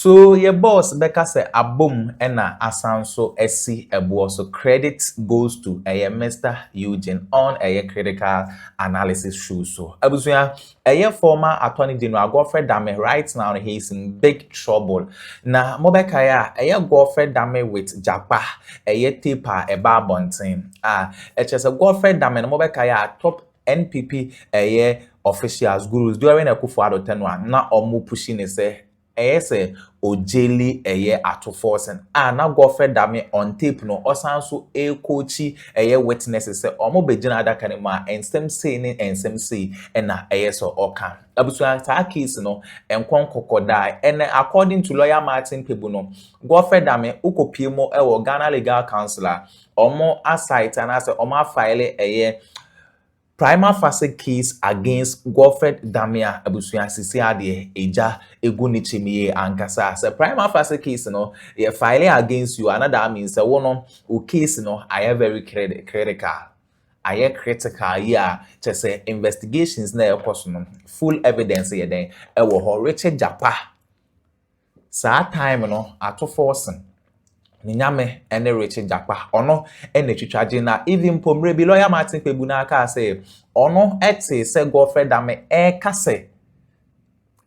So your boss Becca say abom ena asanso esi ebo. So credit goes to Mr. Eugene on a critical analysis show. So abusuya former Attorney General Godfred Dame right now he's in big trouble. Na mobeka ya Godfred Dame with Japa taper eba bonten. It's a Godfred Dame na mobeka ya top NPP officials gurus during a Akufo-Addo tenure na omu pushing say say ojeli ato forcing na Godfred Dame on tape no osanso coachi witnesses say omo begina adaka ne ma ensem say ne ensem say na so oka abusuan ta case no enkon kokoda and according to lawyer Martin Pebu no Godfred Dame ukopie mo Ghana Legal Counsel omo asite and as omo file Prime Facie Case against Godfred Dame abusuan sisi ade eja egunichimiye ankasa. So Prime Facie Case no ye file against you another means one o case no I very critical. I critical to say investigations na no full evidence ye den wo ho Richard Japa. Sa time no ato forcing Ninyame ene Richard Japa ono ene twitwaje na even pomre bi lawyer Martin Pebu na aka say ono ete say Godfred Dame kase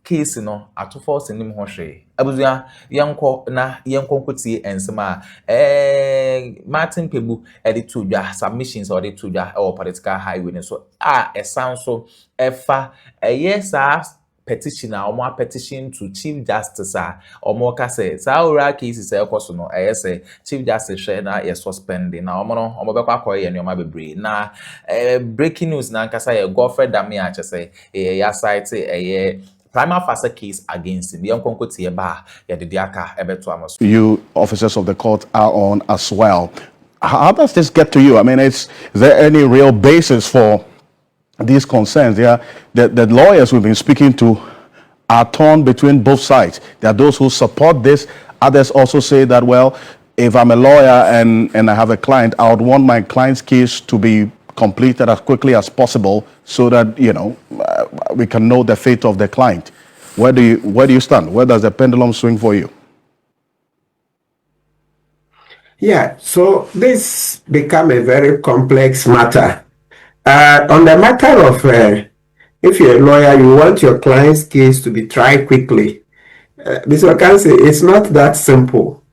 case no ato force nim ho hwe abuzuya yenko nkotie ensema Martin Pebu ede to dwa submissions or de to dwa political highway so sound so efa yes petition or petition to Chief Justice or more say Saura cases ekoso no say Chief Justice share na suspending na omo no omo bekwa koye nyoma bebre na breaking news na nkasa ye Godfred Dame a say ya site Prime Facie Case against him. You officers of the court are on as well. How does this get to you? I mean, is there any real basis for these concerns? Yeah, the lawyers we've been speaking to are torn between both sides. There are those who support this. Others also say that, well, if I'm a lawyer and I have a client, I would want my client's case to be completed as quickly as possible so that, you know, we can know the fate of the client. Where do you stand? Where does the pendulum swing for you? Yeah, so this become a very complex matter. On the matter of if you're a lawyer, you want your client's case to be tried quickly. Mr. Counsel, it's not that simple.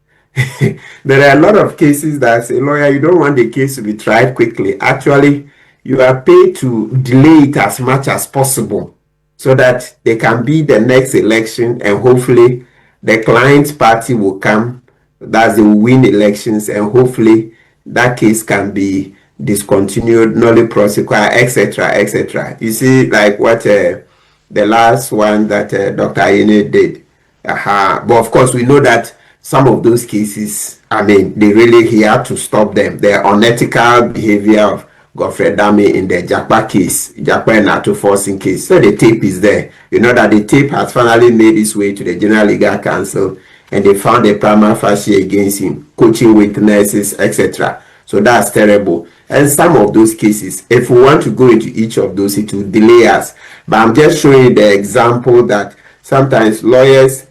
There are a lot of cases that as a lawyer, you don't want the case to be tried quickly. Actually, you are paid to delay it as much as possible so that there can be the next election and hopefully the client's party will come, that they will win elections, and hopefully that case can be discontinued, nulli prosequi, etc., etc. You see, like what the last one that Dr. Ayine did. But of course, we know that some of those cases, I mean, he had to stop them. The unethical behavior of Godfred Dame in the Japa case, Japa and Ato forcing case. So the tape is there. You know that the tape has finally made its way to the General Legal Counsel, and they found a prima facie against him, coaching witnesses, etc. So that's terrible. And some of those cases, if we want to go into each of those, it will delay us. But I'm just showing the example that sometimes lawyers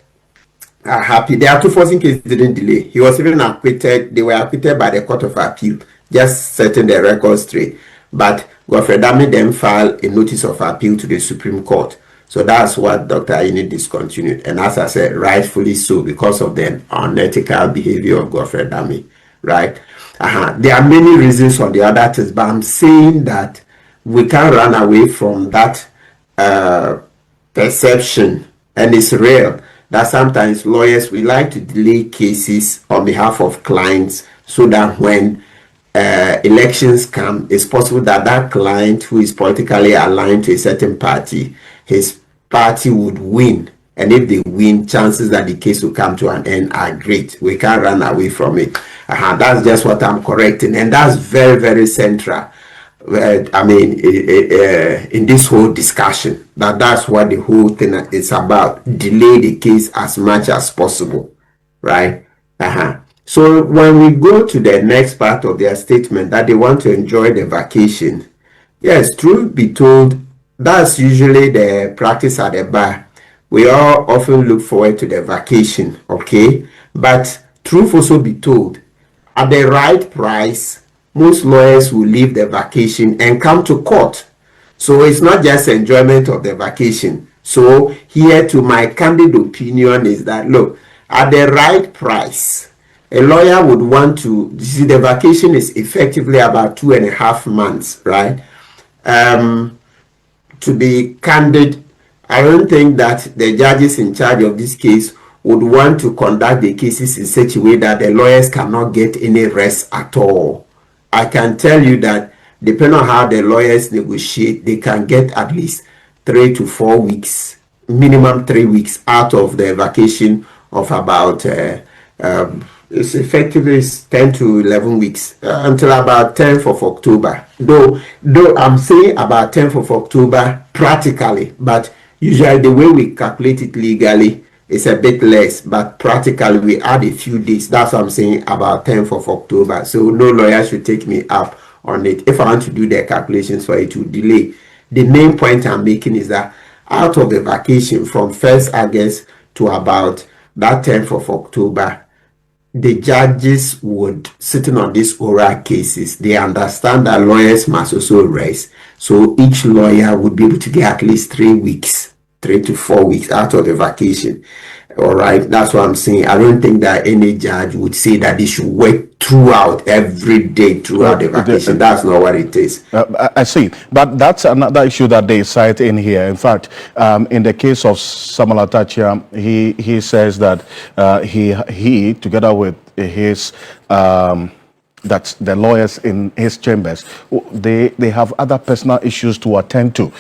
are happy. The Ato forcing case didn't delay. He was even acquitted. They were acquitted by the Court of Appeal, just setting the record straight. But Godfred Dame then filed a notice of appeal to the Supreme Court. So that's what Dr. Ayine discontinued. And as I said, rightfully so, because of the unethical behavior of Godfred Dame, right? There are many reasons on the other things, but I'm saying that we can't run away from that perception, and it's real, that sometimes lawyers, we like to delay cases on behalf of clients so that when elections come, it's possible that that client who is politically aligned to a certain party, his party would win. And if they win, chances that the case will come to an end are great. We can't run away from it. That's just what I'm correcting. And that's very, very central. I mean, in this whole discussion, that's what the whole thing is about. Delay the case as much as possible, right? So when we go to the next part of their statement that they want to enjoy the vacation, yes, truth be told, that's usually the practice at the bar. we all often look forward to the vacation, okay? But truth also be told, at the right price, most lawyers will leave the vacation and come to court. So it's not just enjoyment of the vacation. So here to my candid opinion is that, look, at the right price, a lawyer would want to see the vacation is effectively about 2.5 months, right? To be candid, I don't think that the judges in charge of this case would want to conduct the cases in such a way that the lawyers cannot get any rest at all. I can tell you that depending on how the lawyers negotiate, they can get at least 3 to 4 weeks, minimum 3 weeks out of the vacation of about it's effectively 10 to 11 weeks until about 10th of October. Though I'm saying about 10th of October practically, but usually the way we calculate it legally is a bit less, but practically we add a few days. That's what I'm saying, about 10th of October. So no lawyer should take me up on it. If I want to do the calculations for it to delay, the main point I'm making is that out of the vacation from 1st August to about that 10th of October, the judges would, sitting on these oral cases, they understand that lawyers must also rest. So each lawyer would be able to get at least 3 weeks, 3 to 4 weeks out of the vacation. All right, that's what I'm saying. I don't think that any judge would say that they should work throughout every day throughout the vacation. That's not what it is. I see, but that's another issue that they cite in here. In fact, in the case of Samuel Atachia, he says that he together with his that's the lawyers in his chambers, they have other personal issues to attend to,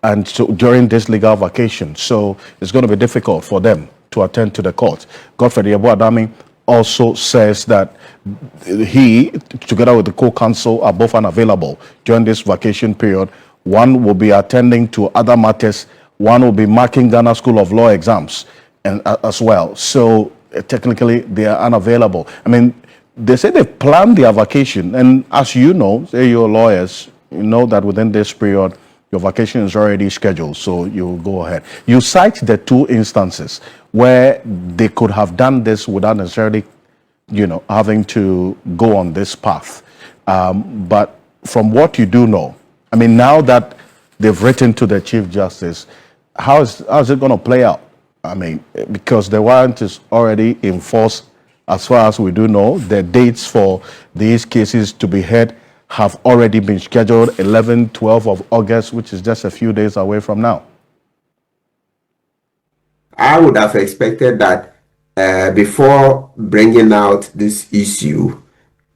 and so during this legal vacation, so it's going to be difficult for them to attend to the court. Godfred Dame also says that he, together with the co-counsel, are both unavailable during this vacation period. One will be attending to other matters. One will be marking Ghana School of Law exams and as well. So technically, they are unavailable. I mean, they say they plan their vacation, and as you know, say you're lawyers, you know that within this period, your vacation is already scheduled, so you go ahead. You cite the 2 instances where they could have done this without necessarily, having to go on this path. But from what you do know, I mean, now that they've written to the Chief Justice, how is it going to play out? I mean, because the warrant is already in force, as far as we do know, the dates for these cases to be heard have already been scheduled, 11, 12 of August, which is just a few days away from now. I would have expected that before bringing out this issue,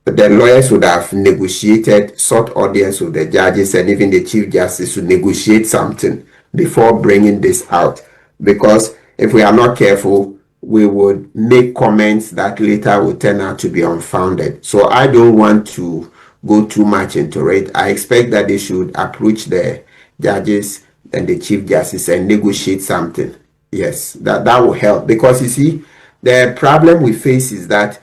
the lawyers would have negotiated, sought audience with the judges, and even the Chief Justice to negotiate something before bringing this out. Because if we are not careful, we would make comments that later will turn out to be unfounded. So I don't want to go too much into it. I expect that they should approach the judges and the Chief Justice and negotiate something. Yes, that will help. Because you see, the problem we face is that,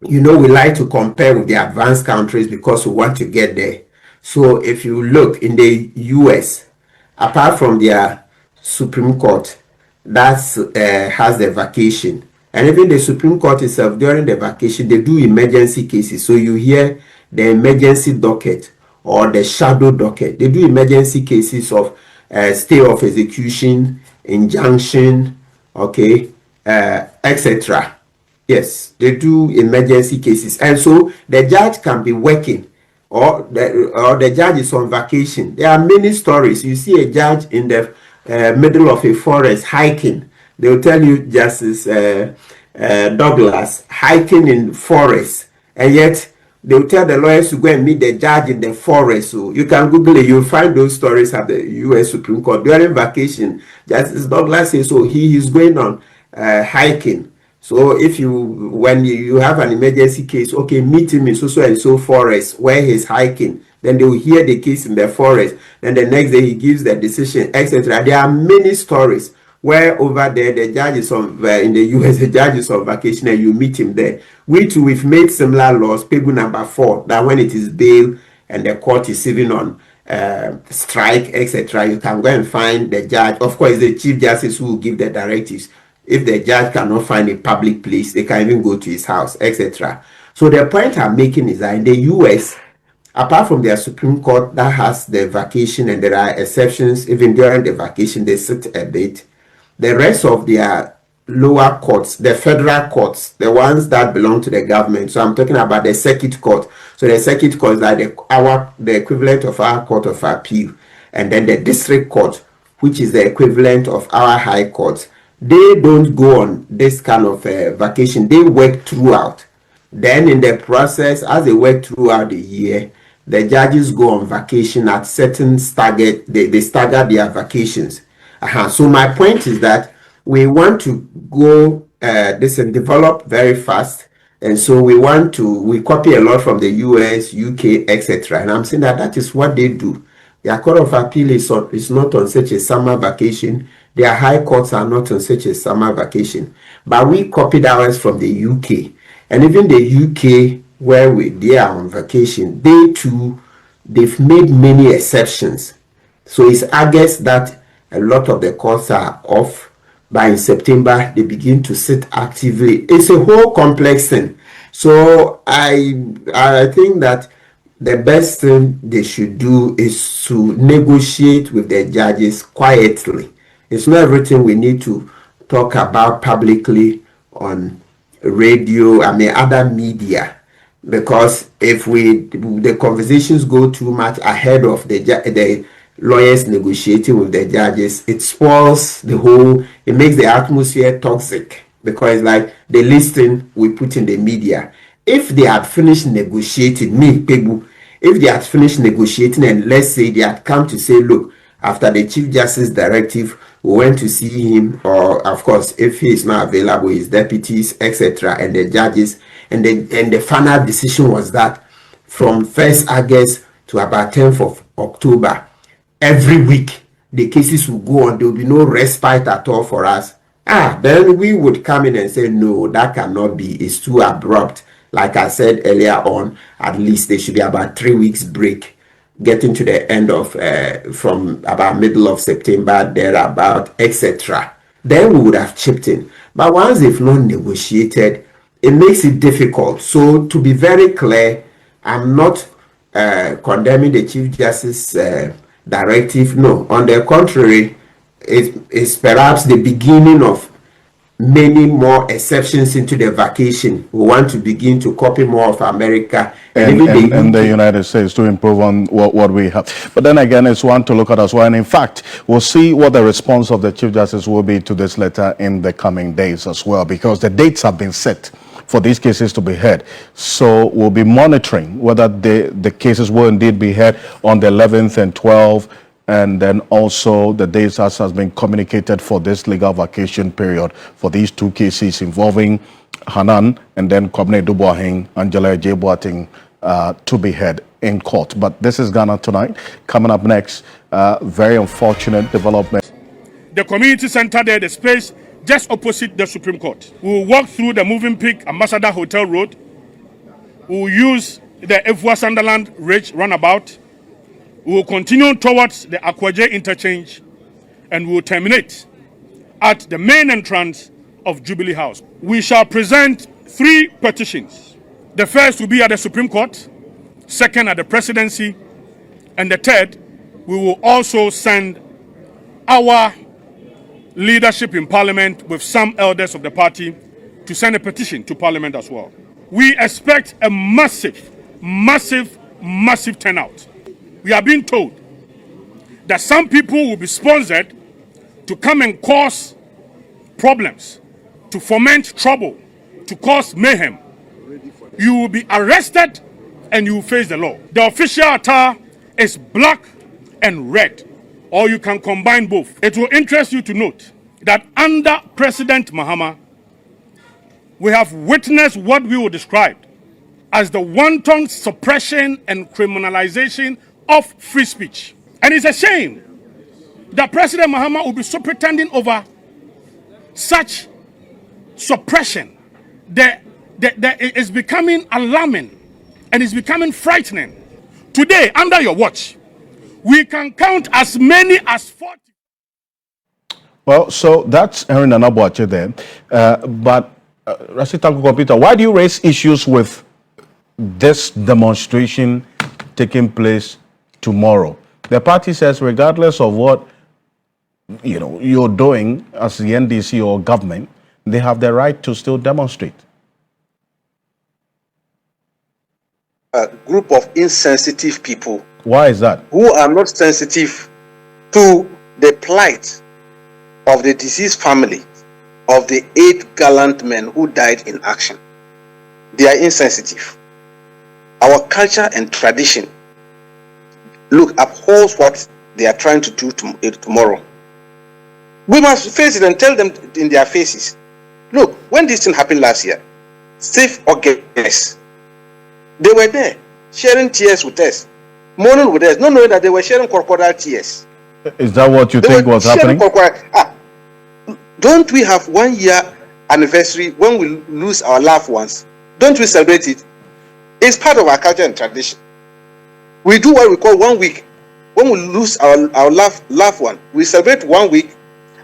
we like to compare with the advanced countries because we want to get there. So if you look in the US, apart from their Supreme Court, that has the vacation. And even the Supreme Court itself, during the vacation, they do emergency cases. So you hear the emergency docket or the shadow docket. They do emergency cases of stay of execution, injunction, okay, etc. Yes, they do emergency cases. And so the judge can be working or the judge is on vacation. There are many stories. You see a judge in the middle of a forest hiking. They will tell you, Justice Douglas, hiking in forest, and yet they will tell the lawyers to go and meet the judge in the forest. So you can Google it, you'll find those stories at the U.S. Supreme Court. During vacation, Justice Douglas says, so he is going on hiking. So when you have an emergency case, okay, meet him in so and so forest where he's hiking. Then they will hear the case in the forest. Then the next day he gives the decision, etc. There are many stories where over there the judge is on in the US, the judge is on vacation and you meet him there. We've made similar laws, Pegu number 4, that when it is bail and the court is even on strike, etc., you can go and find the judge. Of course, the Chief Justice who will give the directives. If the judge cannot find a public place, they can even go to his house, etc. So the point I'm making is that in the US, apart from their Supreme Court that has the vacation, and there are exceptions, even during the vacation, they sit a bit. The rest of their lower courts, the federal courts, the ones that belong to the government. So I'm talking about the circuit court. So the circuit court is like the equivalent of our court of appeal, and then the district court, which is the equivalent of our high court. They don't go on this kind of vacation. They work throughout. Then in the process, as they work throughout the year, the judges go on vacation at certain staggered, they stagger their vacations. So my point is that we want to go this and develop very fast, and so we copy a lot from the US, UK, etc. And I'm saying that is what they do. Their court of appeal is not on such a summer vacation. Their high courts are not on such a summer vacation. But we copied ours from the UK. And even the UK, where they are on vacation, they've made many exceptions. So it's August that a lot of the courts are off. By September, they begin to sit actively. It's a whole complex thing. So I think that the best thing they should do is to negotiate with the judges quietly. It's not everything we need to talk about publicly on radio, other media. Because if the conversations go too much ahead of the lawyers negotiating with the judges, it spoils it makes the atmosphere toxic, because like the listing we put in the media. If they had finished negotiating, if they had finished negotiating, and let's say they had come to say, look, after the Chief Justice directive, we went to see him, or of course, if he is not available, his deputies, etc., and the judges, and the final decision was that from 1st August to about 10th of October, every week, the cases will go on. There will be no respite at all for us. Then we would come in and say, no, that cannot be. It's too abrupt. Like I said earlier on, at least there should be about 3 weeks break, getting to the end of, from about middle of September, thereabout, etc. Then we would have chipped in. But once they've not negotiated, it makes it difficult. So to be very clear, I'm not condemning the Chief Justice directive. No, on the contrary, it's perhaps the beginning of many more exceptions into the vacation. We want to begin to copy more of America and the United States to improve on what we have. But then again, it's one to look at as well. And in fact, we'll see what the response of the Chief Justice will be to this letter in the coming days as well, because the dates have been set for these cases to be heard. So we'll be monitoring whether the cases will indeed be heard on the 11th and 12th, and then also the dates as has been communicated for this legal vacation period for these two cases involving Hanan and then Kwabena Duboahing, Angela J. Boateng, to be heard in court. But this is Ghana Tonight. Coming up next, very unfortunate development. The community center there, the space just opposite the Supreme Court. We will walk through the Moving Peak Ambassador Hotel Road. We will use the Efua Sunderland Ridge runabout. We will continue towards the Akwaje interchange, and we will terminate at the main entrance of Jubilee House. We shall present 3 petitions. The first will be at the Supreme Court, second at the Presidency, and the third, we will also send our leadership in Parliament with some elders of the party to send a petition to Parliament as well. We expect a massive turnout. We are being told that some people will be sponsored to come and cause problems, to foment trouble, to cause mayhem. You will be arrested and you will face the law. The official attire is black and red, or you can combine both. It will interest you to note that under President Mahama, we have witnessed what we will describe as the wanton suppression and criminalization of free speech. And it's a shame that President Mahama will be superintending over such suppression. It is becoming alarming and it's becoming frightening. Today, under your watch, We can count as many as 40. Well, so that's Henry Nanabuache there. But Rashid Tanko Computer, why do you raise issues with this demonstration taking place tomorrow? The party says regardless of what you're doing as the NDC or government, they have the right to still demonstrate. A group of insensitive people. Why is that? Who are not sensitive to the plight of the deceased family of the 8 gallant men who died in action. They are insensitive. Our culture and tradition, upholds what they are trying to do tomorrow. We must face it and tell them in their faces. Look, when this thing happened last year, Steve August, they were there, sharing tears with us, mourning with us, not knowing that they were sharing crocodile tears. Is that what you think was happening? Don't we have 1 year anniversary when we lose our loved ones? Don't we celebrate it? It's part of our culture and tradition. We do what we call 1 week. When we lose our loved one, we celebrate 1 week.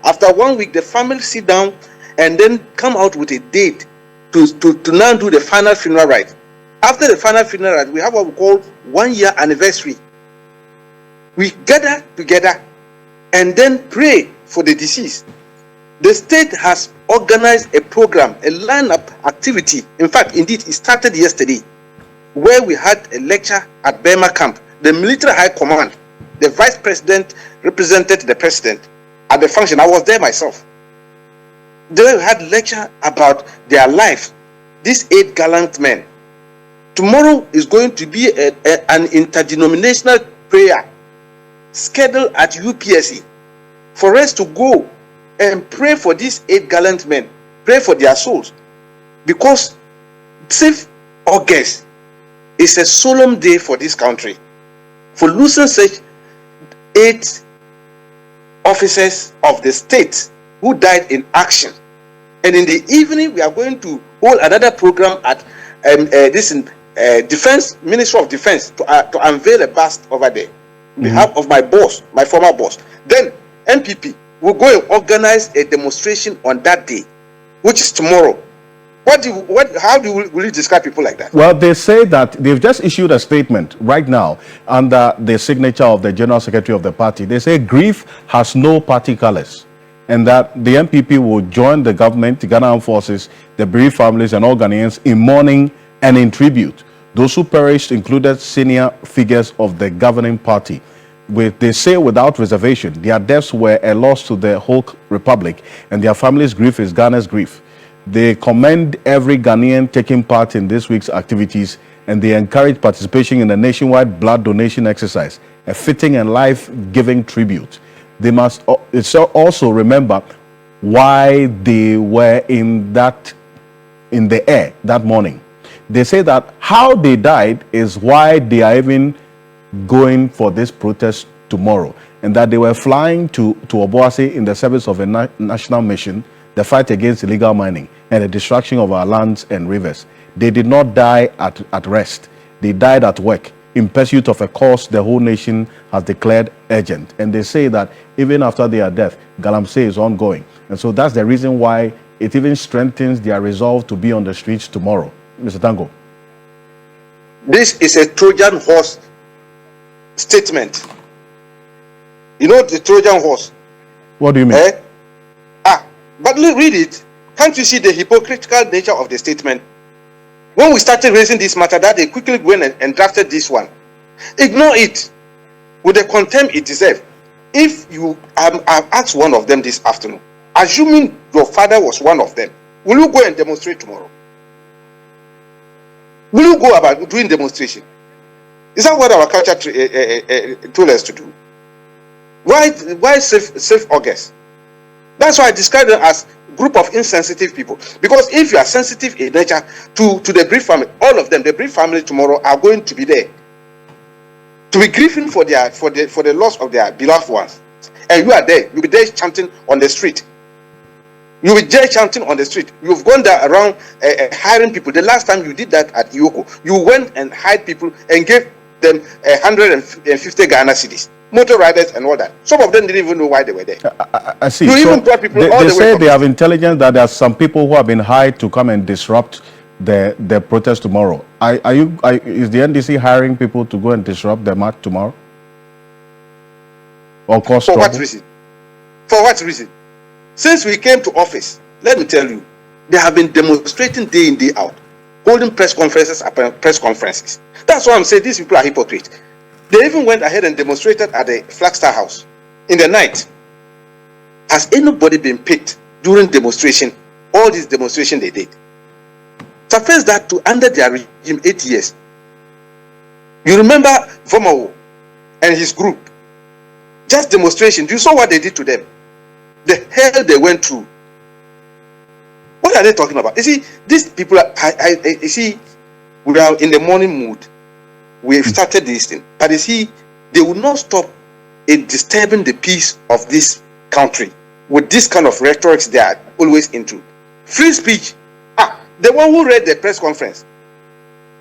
After 1 week, the family sit down and then come out with a date to now do the final funeral rite. After the final funeral rite, we have what we call 1 year anniversary. We gather together and then pray for the deceased. The state has organized a program, a lineup activity. In fact, indeed, it started yesterday, where we had a lecture at Burma camp. The military high command, the vice president represented the president at the function. I was there myself. They had a lecture about their life. These 8 gallant men. Tomorrow is going to be an interdenominational prayer scheduled at UPSC for us to go and pray for these 8 gallant men, pray for their souls, because 6th August is a solemn day for this country, for losing such 8 officers of the state who died in action. And in the evening, we are going to hold another program at Defense Ministry of Defense to unveil a bust over there on behalf of my boss, my former boss. Then NPP will go and organize a demonstration on that day, which is tomorrow. How will you describe people like that? Well, they say that they've just issued a statement right now under the signature of the General Secretary of the party. They say grief has no party colors, and that the MPP will join the government, the Ghana Armed Forces, the bereaved families, and all Ghanaians in mourning and in tribute. Those who perished included senior figures of the governing party. They say without reservation, their deaths were a loss to the whole republic, and their family's grief is Ghana's grief. They commend every Ghanaian taking part in this week's activities, and they encourage participation in the nationwide blood donation exercise, a fitting and life-giving tribute. They must also remember why they were in the air that morning. They say that how they died is why they are even going for this protest tomorrow, and that they were flying to Obuasi in the service of a national mission, the fight against illegal mining and the destruction of our lands and rivers. They did not die at rest. They died at work in pursuit of a cause the whole nation has declared urgent. And they say that even after their death, Galamsey is ongoing. And so that's the reason why it even strengthens their resolve to be on the streets tomorrow. Mr. Tango. This is a Trojan horse statement. You know the Trojan horse? What do you mean? But read it. Can't you see the hypocritical nature of the statement? When we started raising this matter, that they quickly went and drafted this one. Ignore it with the contempt it deserves. If you I've asked one of them this afternoon, assuming your father was one of them, will you go and demonstrate tomorrow? Will you go about doing demonstration? Is that what our culture told us to do? Why safe August? That's why I describe them as a group of insensitive people. Because if you are sensitive in nature to the bereaved family, all of them, the bereaved family tomorrow are going to be there to be grieving for the loss of their beloved ones. And you are there. You'll be there chanting on the street. You'll be there chanting on the street. You've gone there around hiring people. The last time you did that at Yoko, you went and hired people and gave them 150 Ghana cedis. motor riders and all that. Some of them didn't even know why they were there. I see. You So even brought people they, all they the way say from they have intelligence that there are some people who have been hired to come and disrupt the protest tomorrow. Is the NDC hiring people to go and disrupt the march tomorrow? Or cause trouble? For what reason? For what reason? Since we came to office, let me tell you, they have been demonstrating day in, day out, holding press conferences upon press conferences. That's why I'm saying these people are hypocrites. They even went ahead and demonstrated at the Flagstaff House in the night. Has anybody been picked during demonstration? All these demonstrations they did. Suffice that to under their regime 8 years. You remember Vomawo and his group? Just demonstration. You saw what they did to them. The hell they went through. What are they talking about? You see, these people are, you see, we are in the morning mood. We've started this thing. But you see, they will not stop in disturbing the peace of this country with this kind of rhetoric they are always into. Free speech. The one who read the press conference,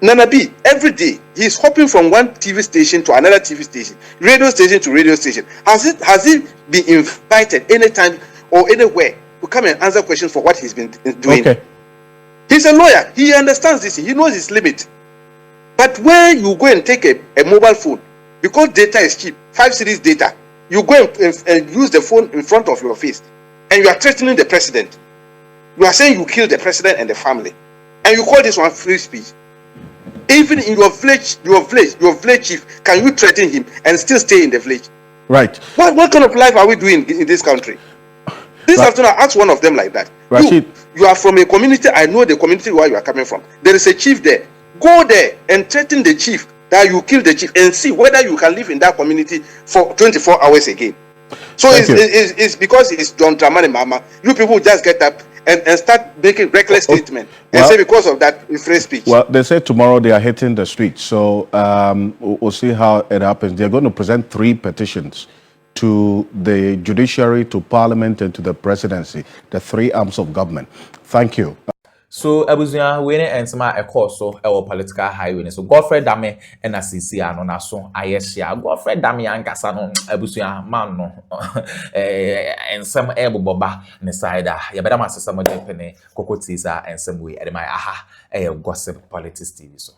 Nana B, every day he's hopping from one TV station to another TV station, radio station to radio station. Has he been invited anytime or anywhere to come and answer questions for what he's been doing? Okay. He's a lawyer. He understands this. He knows his limit. But when you go and take a mobile phone, because data is cheap, 5 series data, you go and use the phone in front of your face, and you are threatening the president. You are saying you killed the president and the family, and you call this one free speech. Even in your village chief, can you threaten him and still stay in the village? Right. What kind of life are we doing in this country? This afternoon, I asked one of them like that. You are from a community. I know the community where you are coming from. There is a chief there. Go there and threaten the chief that you kill the chief and see whether you can live in that community for 24 hours again. So it's because it's John Dramani Mama. You people just get up and start making reckless statements and say because of that free speech. Well, they say tomorrow they are hitting the streets. So we'll see how it happens. They're going to present 3 petitions to the judiciary, to parliament, and to the presidency, the 3 arms of government. Thank you. So abuzuya we ne ensema ekoso ewo political highway so Godfred Dame na CC ano na so ayehia Godfred Dame ankasa no abuzuya man no ensem eboboba ne side ya beda masesa mo de pene kokotisa ensem we edema aha gossip politics TV so